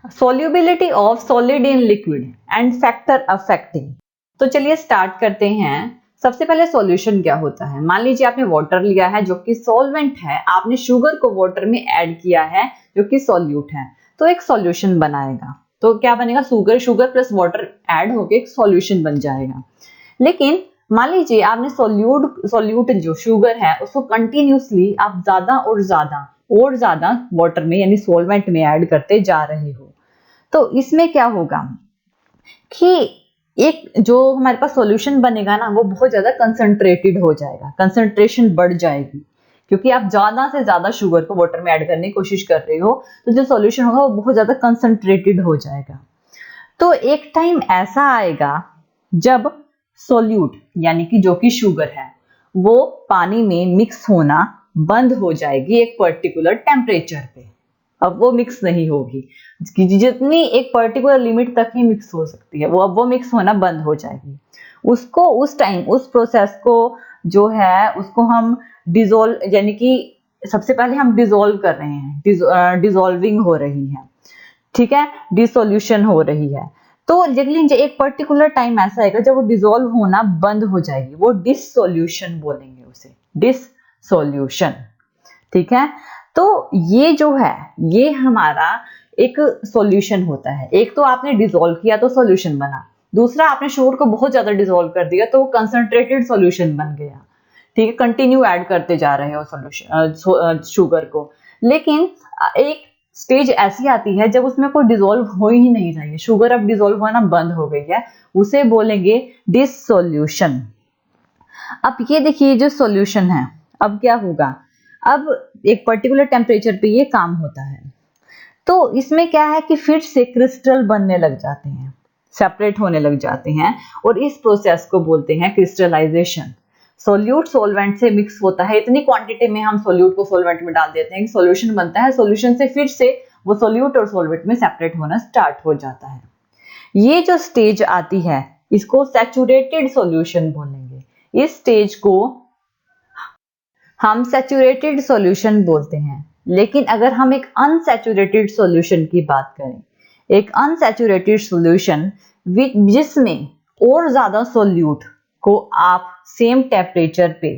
Solubility of solid in liquid and factor affecting. तो चलिए start करते हैं। सबसे पहले सॉल्यूशन क्या होता है। मान लीजिए आपने वाटर लिया है जो कि सॉल्वेंट है, आपने शुगर को वाटर में ऐड किया है जो कि सॉल्यूट है, तो एक सॉल्यूशन बनाएगा। तो क्या बनेगा, शुगर प्लस वाटर ऐड होके एक सॉल्यूशन बन जाएगा। लेकिन मान लीजिए आपने सॉल्यूट जो शुगर है उसको कंटिन्यूसली आप ज्यादा वाटर में यानी सॉल्वेंट में ऐड करते जा रहे हो, तो इसमें क्या होगा कि एक जो हमारे पास सॉल्यूशन बनेगा ना वो बहुत ज्यादा कंसंट्रेटेड हो जाएगा, कंसंट्रेशन बढ़ जाएगी, क्योंकि आप ज्यादा से ज्यादा शुगर को वाटर में ऐड करने की कोशिश कर रहे हो, तो जो सॉल्यूशन होगा वो बहुत ज्यादा कंसंट्रेटेड हो जाएगा। तो एक टाइम ऐसा आएगा जब सॉल्यूट यानी कि जो कि शुगर है वो पानी में मिक्स होना बंद हो जाएगी एक पर्टिकुलर टेम्परेचर पे। अब वो मिक्स नहीं होगी, जितनी एक पर्टिकुलर लिमिट तक ही मिक्स हो सकती है, वो मिक्स होना बंद हो जाएगी। उसको उस टाइम उस प्रोसेस को जो है उसको हम डिसॉल्व यानी कि सबसे पहले हम डिसॉल्व कर रहे हैं, डिसॉल्विंग हो रही है, ठीक है, डिसोल्यूशन हो रही है। तो लेकिन एक पर्टिकुलर टाइम ऐसा आएगा जब वो डिसॉल्व होना बंद हो जाएगी, वो डिसोल्यूशन बोलेंगे उसे, डिसोल्यूशन, ठीक है। तो ये जो है ये हमारा एक सॉल्यूशन होता है। एक तो आपने डिसॉल्व किया तो सॉल्यूशन बना, दूसरा आपने शुगर को बहुत ज्यादा डिसॉल्व कर दिया तो वो कंसंट्रेटेड सॉल्यूशन बन गया, ठीक है। कंटिन्यू ऐड करते जा रहे हो सॉल्यूशन शुगर को, लेकिन एक स्टेज ऐसी आती है जब उसमें कोई डिसॉल्व हो ही नहीं रही है, शुगर अब डिसॉल्व होना बंद हो गई है, उसे बोलेंगे डिसोल्यूशन। अब ये देखिए जो सॉल्यूशन है अब क्या होगा, अब एक पर्टिकुलर टेम्परेचर पे ये काम होता है, तो इसमें क्या है कि फिर से क्रिस्टल बनने लग जाते हैं, सेपरेट होने लग जाते हैं, और इस प्रोसेस को बोलते हैं क्रिस्टलाइजेशन। सोल्यूट सॉल्वेंट से मिक्स होता है, इतनी क्वांटिटी में हम सोल्यूट को सॉल्वेंट में डाल देते हैं कि सॉल्यूशन बनता है, सॉल्यूशन से फिर से वो सोल्यूट और सॉल्वेंट में सेपरेट होना स्टार्ट हो जाता है। ये जो स्टेज आती है इसको सैचुरेटेड सॉल्यूशन बोलेंगे। इस स्टेज को हम सैचुरेटेड सॉल्यूशन बोलते हैं। लेकिन अगर हम एक अनसैचुरेटेड सॉल्यूशन की बात करें, एक अनसैचुरेटेड सॉल्यूशन जिसमें और ज्यादा सॉल्यूट को आप सेम टेम्परेचर पे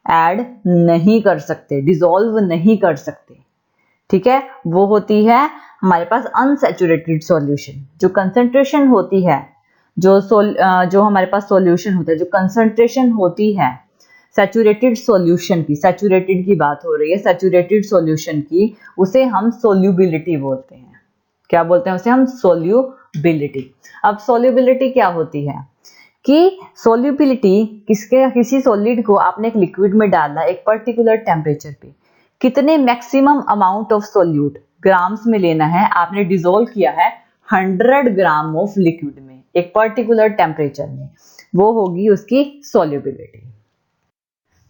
ऐड नहीं कर सकते, डिसॉल्व नहीं कर सकते, ठीक है, वो होती है हमारे पास अनसैचुरेटेड सॉल्यूशन। जो कंसंट्रेशन होती है, जो हमारे पास सॉल्यूशन होता है, जो कंसंट्रेशन होती है सैचुरेटेड सॉल्यूशन की, सैचुरेटेड की बात हो रही है, सैचुरेटेड सॉल्यूशन की, उसे हम सोल्यूबिलिटी बोलते हैं। क्या बोलते हैं उसे हम? सोल्यूबिलिटी। अब सोल्यूबिलिटी क्या होती है कि सोल्यूबिलिटी किसी सॉलिड को आपने एक लिक्विड में डाला एक पर्टिकुलर टेम्परेचर पे, कितने maximum amount of solute grams में लेना है, आपने डिसॉल्व किया है 100 ग्राम ऑफ लिक्विड में एक पर्टिकुलर टेम्परेचर में, वो होगी उसकी solubility.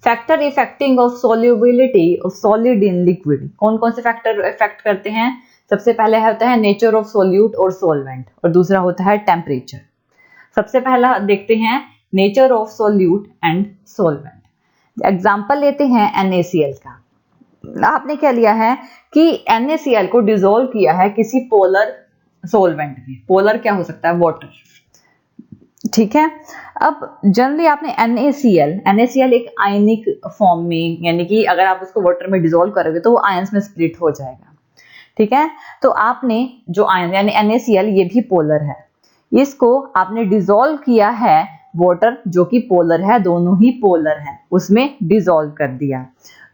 Factor affecting of solubility of solid in liquid. कौन कौन से फैक्टर इफेक्ट करते हैं? सबसे पहले होता है नेचर ऑफ सोल्यूट और सॉल्वेंट, और दूसरा होता है टेम्परेचर। सबसे पहला देखते हैं nature of solute and solvent. Example लेते हैं NaCl का। आपने क्या लिया है कि NaCl को डिसॉल्व किया है किसी पोलर सॉल्वेंट में। पोलर क्या हो सकता है? वाटर, ठीक है। अब जनरली आपने NaCl एक आयनिक फॉर्म में, यानी कि अगर आप उसको वाटर में डिसॉल्व करोगे तो वो आयंस में स्प्लिट हो जाएगा, ठीक है। तो आपने जो आयन यानी NaCl ये भी पोलर है, इसको आपने डिसॉल्व किया है वाटर जो कि पोलर है, दोनों ही पोलर हैं, उसमें डिसॉल्व कर दिया।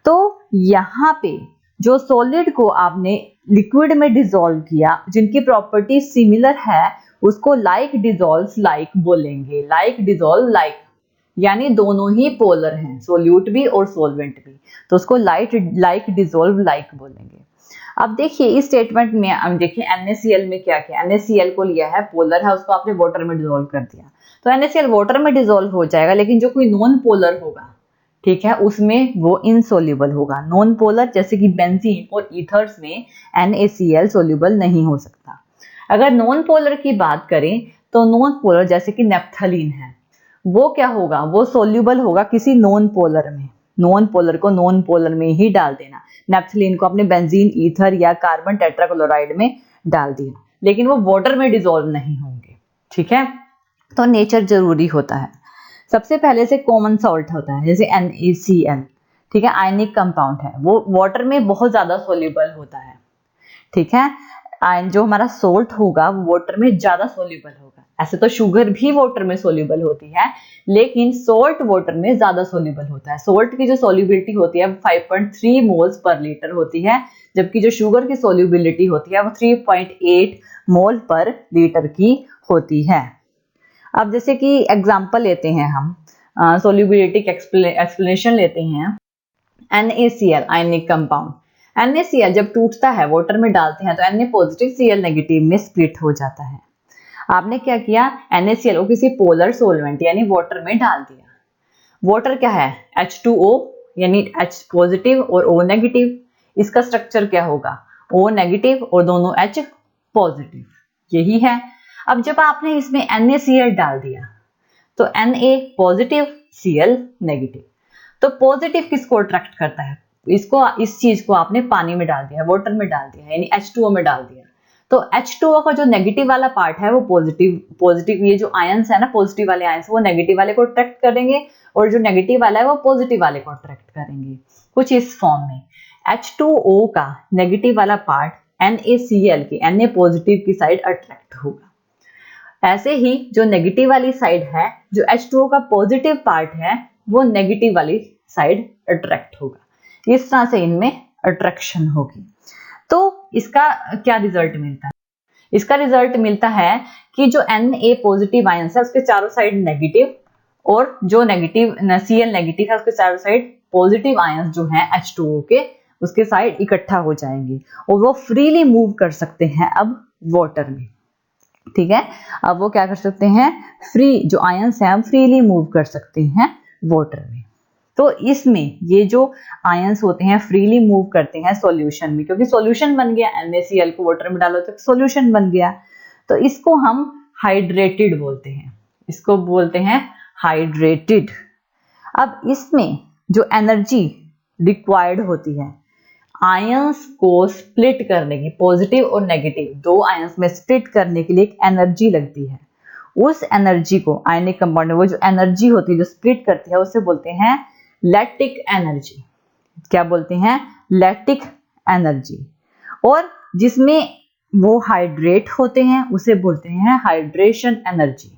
तो यहाँ पे जो सॉलिड को आपने लिक्विड में डिसॉल्व किया, जिनकी प्रॉपर्टी सिमिलर है, उसको लाइक डिसॉल्व लाइक बोलेंगे। लाइक डिसॉल्व लाइक, यानी दोनों ही पोलर हैं, सोल्यूट भी और सॉल्वेंट भी, तो उसको लाइक डिसॉल्व लाइक बोलेंगे। अब देखिए इस स्टेटमेंट में हम देखिए NaCl में क्या किया, NaCl को लिया है, पोलर है, उसको आपने वाटर में डिसॉल्व कर दिया, तो NaCl वाटर में डिसॉल्व हो जाएगा, लेकिन जो कोई नॉन पोलर होगा, ठीक है, उसमें वो इनसोल्यूबल होगा। नॉन पोलर जैसे कि बेंजीन और ईथर्स में NaCl सोल्यूबल नहीं हो सकता। अगर नॉन पोलर की बात करें तो नॉन पोलर जैसे कि नेप्थलीन है, वो क्या होगा? वो सोल्यूबल होगा किसी नॉन पोलर में। नॉन पोलर को नॉन पोलर में ही डाल देना, नेप्थलीन को अपने बेंजीन ईथर या कार्बन टेट्राक्लोराइड में डाल दिया, लेकिन वो वाटर में डिसॉल्व नहीं होंगे। ठीक है, तो नेचर जरूरी होता है। सबसे पहले से कॉमन सॉल्ट होता है जैसे NaCl, ठीक है, आयनिक कंपाउंड है, वो वाटर में बहुत ज्यादा सोल्यूबल होता है। ठीक है, आयन जो हमारा सोल्ट होगा वो वाटर में ज्यादा सोल्यूबल होगा। ऐसे तो शुगर भी वाटर में सोल्यूबल होती है, लेकिन सोल्ट वाटर में ज्यादा सोल्यूबल होता है। सोल्ट की जो सोल्यूबिलिटी होती है 5.3 मोल्स पर लीटर होती है, जबकि जो शुगर की सोल्यूबिलिटी होती है वो 3.8 मोल पर लीटर की होती है। अब जैसे कि एग्जांपल लेते हैं हम, सोल्यूबिलिटी का एक्सप्लेनेशन लेते हैं। NaCl आयनिक कंपाउंड, NaCl जब टूटता है वाटर में डालते हैं तो Na पॉजिटिव Cl नेगेटिव में स्प्लिट हो जाता है। आपने क्या किया, NaCl को किसी पोलर सोलवेंट यानी वाटर में डाल दिया। वाटर क्या है, H2O यानी H पॉजिटिव और O नेगेटिव। इसका स्ट्रक्चर क्या होगा, O नेगेटिव और दोनों H पॉजिटिव, यही है। अब जब आपने इसमें NaCl डाल दिया तो Na पॉजिटिव Cl नेगेटिव, तो पॉजिटिव किसको अट्रैक्ट करता है, इसको, इस चीज को आपने पानी में डाल दिया, वाटर में डाल दिया यानी H2O में डाल दिया, तो H2O का जो नेगेटिव वाला पार्ट है वो पॉजिटिव ये जो आयंस है ना, पॉजिटिव वाले आयंस वो नेगेटिव वाले को अट्रैक्ट करेंगे और जो नेगेटिव वाला है वो पॉजिटिव वाले को अट्रैक्ट करेंगे, कुछ इस फॉर्म में। H2O का नेगेटिव वाला पार्ट NaCl की Na पॉजिटिव की साइड अट्रैक्ट होगा। ऐसे ही जो नेगेटिव वाली साइड है, जो H2O का पॉजिटिव पार्ट है वो नेगेटिव वाली साइड अट्रैक्ट होगा। इस तरह से इनमें अट्रैक्शन होगी। तो इसका क्या रिजल्ट मिलता है, इसका रिजल्ट मिलता है कि जो Na पॉजिटिव आयंस है उसके चारों साइड नेगेटिव, और जो नेगेटिव Cl नेगेटिव है उसके चारों साइड पॉजिटिव आयंस जो हैं H2O के, उसके साइड इकट्ठा हो जाएंगे और वो फ्रीली मूव कर सकते हैं अब वाटर में। ठीक है, अब वो क्या कर सकते हैं, फ्री जो आयंस हैं फ्रीली मूव कर सकते हैं वाटर में। तो इसमें ये जो आयंस होते हैं फ्रीली मूव करते हैं सॉल्यूशन में, क्योंकि सॉल्यूशन बन गया, NaCl को वाटर में डालो तो सॉल्यूशन बन गया, तो इसको हम हाइड्रेटेड बोलते हैं, इसको बोलते हैं हाइड्रेटेड। अब इसमें जो एनर्जी रिक्वायर्ड होती है आयंस को स्प्लिट करने की, पॉजिटिव और नेगेटिव दो आयंस में स्प्लिट करने के लिए एक एनर्जी लगती है, उस एनर्जी को आयनिक कंपाउंड में वो जो एनर्जी होती है जो स्प्लिट करती है उसे बोलते हैं लैक्टिक एनर्जी। क्या बोलते हैं, लैक्टिक एनर्जी। और जिसमें वो हाइड्रेट होते हैं उसे बोलते हैं हाइड्रेशन एनर्जी।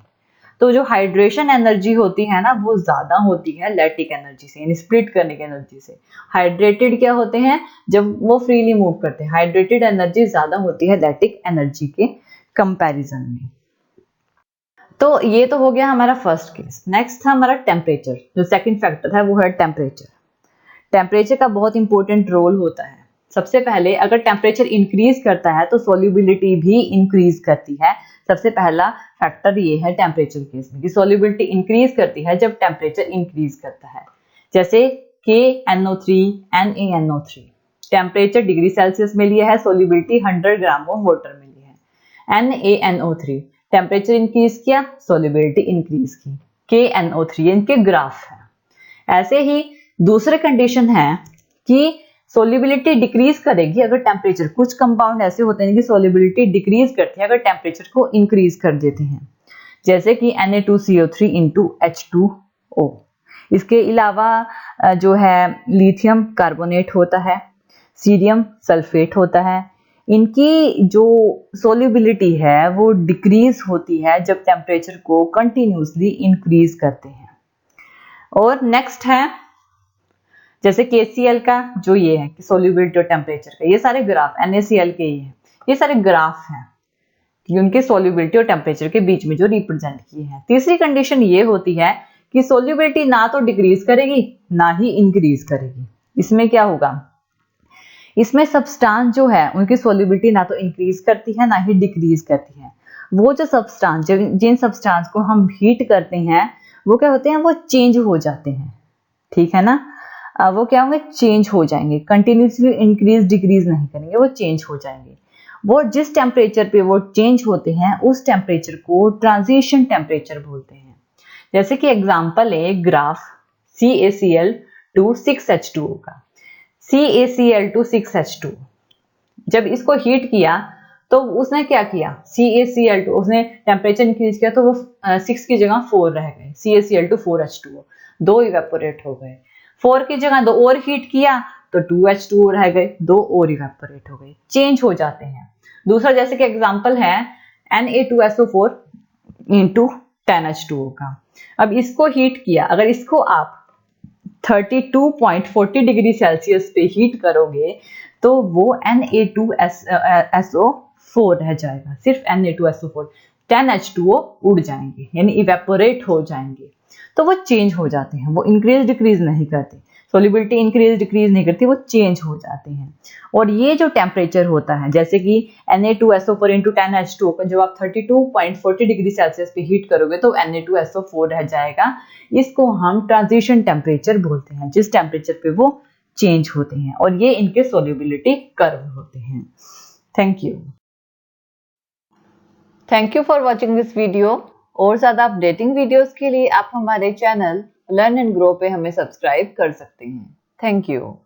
तो जो हाइड्रेशन एनर्जी होती है ना वो ज्यादा होती है लैक्टिक एनर्जी से, यानी स्प्लिट करने की एनर्जी से। हाइड्रेटेड क्या होते हैं, जब वो फ्रीली मूव करते हैं, हाइड्रेटेड एनर्जी ज्यादा होती है लैक्टिक एनर्जी के कंपैरिजन में। तो ये तो हो गया हमारा फर्स्ट केस। नेक्स्ट था हमारा टेम्परेचर, जो सेकंड फैक्टर है वो है टेम्परेचर। टेम्परेचर का बहुत इंपॉर्टेंट रोल होता है। सबसे पहले अगर टेम्परेचर इंक्रीज करता है तो सोल्यूबिलिटी भी इंक्रीज करती है। सबसे पहला फैक्टर ये है टेम्परेचर केस में कि सोल्यूबिलिटी इंक्रीज करती है जब टेम्परेचर इंक्रीज करता है। जैसे KNO3 NaNO3 temperature degree Celsius में लिया है, सोल्यूबिलिटी 100 ग्राम ऑफ वाटर में ली है। NaNO3 टेम्परेचर इंक्रीज किया, सोल्यूबिलिटी इंक्रीज की। KNO3 इनके ग्राफ है। ऐसे ही दूसरे कंडीशन है कि सोल्यूबिलिटी डिक्रीज करेगी अगर टेम्परेचर, कुछ कंपाउंड ऐसे होते हैं कि सोल्यूबिलिटी डिक्रीज करते हैं अगर टेम्परेचर को इंक्रीज कर देते हैं, जैसे कि Na2CO3 into H2O। इसके अलावा जो है लिथियम कार्बोनेट होता है, सीरियम सल्फेट होता है, इनकी जो सोल्यूबिलिटी है वो डिक्रीज होती है जब टेम्परेचर को कंटिन्यूसली इंक्रीज करते हैं। और नेक्स्ट है जैसे KCl का जो ये है कि सोल्यूबिलिटी और टेम्परेचर का, ये सारे ग्राफ NaCl के ही है, ये सारे ग्राफ हैं उनके सोल्यूबिलिटी और टेम्परेचर के बीच में जो रिप्रेजेंट किए हैं। तीसरी कंडीशन ये होती है कि सोल्यूबिलिटी ना तो डिक्रीज करेगी ना ही इंक्रीज करेगी। इसमें क्या होगा, इसमें सब्सटेंस जो है उनकी सोल्यूबिलिटी ना तो इंक्रीज करती है ना ही डिक्रीज करती है। वो जो सब्सटेंस, जिन सब्सटेंस को हम हीट करते हैं वो क्या होते हैं, वो चेंज हो जाते हैं। ठीक है ना, वो क्या होंगे, चेंज हो जाएंगे, कंटिन्यूसली इंक्रीज डिक्रीज नहीं करेंगे, वो चेंज हो जाएंगे। वो जिस टेम्परेचर पे वो चेंज होते हैं उस टेम्परेचर को ट्रांजिशन टेम्परेचर बोलते हैं। जैसे कि एग्जांपल है ग्राफ CaCl to 6H2O का। CaCl to 6H2, जब इसको हीट किया तो उसने क्या किया, CaCl2 उसने टेम्परेचर इंक्रीज किया तो वो 6 की जगह 4 रह गए, CaCl2 4H2O, 2 इवेपोरेट हो गए। 4 की जगह 2 और हीट किया तो 2H2O रह गए, 2 और इवेपोरेट हो गए, चेंज हो जाते हैं। दूसरा जैसे कि एग्जांपल है Na2SO4 इंटू 10H2O का। अब इसको हीट किया, अगर इसको आप 32.40 डिग्री सेल्सियस पे हीट करोगे तो वो Na2SO4 रह जाएगा, सिर्फ Na2SO4, 10H2O उड़ जाएंगे यानी इवेपोरेट हो जाएंगे। तो वो चेंज हो जाते हैं, वो इंक्रीज डिक्रीज नहीं करते, सोलिबिलिटी इंक्रीज डिक्रीज नहीं करती, वो चेंज हो जाते हैं। और ये जो टेम्परेचर होता है जैसे कि Na2SO4 इंटू 10H2O का जब आप 32.40 डिग्री सेल्सियस पे हीट करोगे तो Na2SO4 रह जाएगा। इसको हम ट्रांजिशन टेम्परेचर बोलते हैं, जिस टेम्परेचर पे वो चेंज होते हैं, और ये इनके सोल्युबिलिटी कर्व होते हैं। Thank you for watching this video. और ज़्यादा अपडेटिंग वीडियोस के लिए आप हमारे चैनल लर्न एंड ग्रो पे हमें सब्सक्राइब कर सकते हैं। Thank you.